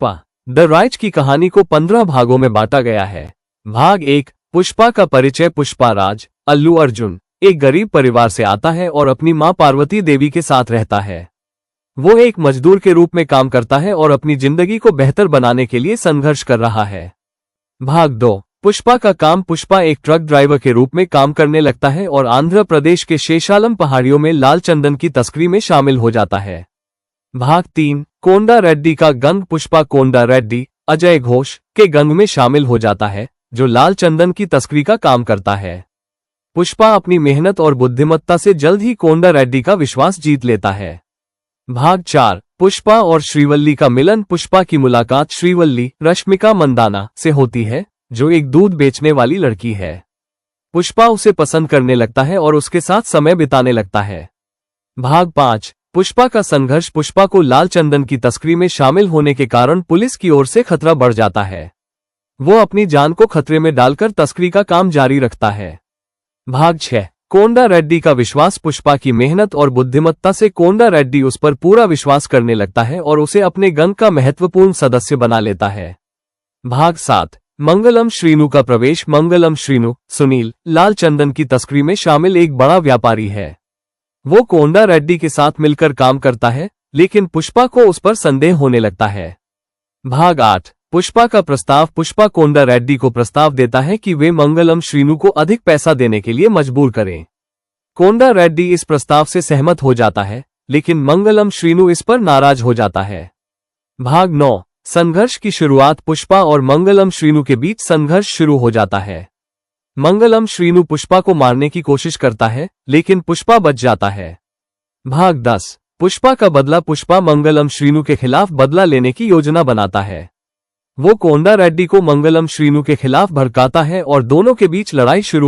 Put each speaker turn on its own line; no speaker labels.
Pushpa the rise की कहानी को 15 भागों में बांटा गया है। भाग 1। पुष्पा का परिचय। पुष्पा राज अल्लू अर्जुन एक गरीब परिवार से आता है और अपनी मां पार्वती देवी के साथ रहता है। वो एक मजदूर के रूप में काम करता है और अपनी जिंदगी को बेहतर बनाने के लिए संघर्ष कर रहा है। भाग 2। पुष्पा का काम। पुष्पा एक ट्रक ड्राइवर के रूप में काम करने लगता है और आंध्र प्रदेश के शेषालम पहाड़ियों में लाल चंदन की तस्करी में शामिल हो जाता है। भाग 3। कोंडा रेड्डी का गैंग। पुष्पा कोंडा रेड्डी अजय घोष के गैंग में शामिल हो जाता है जो लाल चंदन की तस्करी का काम करता है। पुष्पा अपनी मेहनत और बुद्धिमत्ता से जल्द ही कोंडा रेड्डी का विश्वास जीत लेता है। भाग 4। पुष्पा और श्रीवल्ली का मिलन। पुष्पा की मुलाकात श्रीवल्ली रश्मिका मंदाना से होती है जो एक दूध बेचने वाली लड़की है। पुष्पा उसे पसंद करने लगता है और उसके साथ समय बिताने लगता है। भाग 5। पुष्पा का संघर्ष। पुष्पा को लाल चंदन की तस्करी में शामिल होने के कारण पुलिस की ओर से खतरा बढ़ जाता है। वो अपनी जान को खतरे में डालकर तस्करी का काम जारी रखता है। भाग 6। कोंडा रेड्डी का विश्वास। पुष्पा की मेहनत और बुद्धिमत्ता से कोंडा रेड्डी उस पर पूरा विश्वास करने लगता है और उसे अपने गैंग का महत्वपूर्ण सदस्य बना लेता है। भाग 7। मंगलम श्रीनु का प्रवेश। मंगलम श्रीनु सुनील लाल चंदन की तस्करी में शामिल एक बड़ा व्यापारी है। वो कोंडा रेड्डी के साथ मिलकर काम करता है लेकिन पुष्पा को उस पर संदेह होने लगता है। भाग 8। पुष्पा का प्रस्ताव। पुष्पा कोंडा रेड्डी को प्रस्ताव देता है कि वे मंगलम श्रीनु को अधिक पैसा देने के लिए मजबूर करें। कोंडा रेड्डी इस प्रस्ताव से सहमत हो जाता है लेकिन मंगलम श्रीनु इस पर नाराज हो जाता है। भाग 9। संघर्ष की शुरुआत। पुष्पा और मंगलम श्रीनु के बीच संघर्ष शुरू हो जाता है। मंगलम श्रीनु पुष्पा को मारने की कोशिश करता है लेकिन पुष्पा बच जाता है। भाग 10। पुष्पा का बदला। पुष्पा मंगलम श्रीनु के खिलाफ बदला लेने की योजना बनाता है। वो कोंडा रेड्डी को मंगलम श्रीनु के खिलाफ भड़काता है और दोनों के बीच लड़ाई शुरू हो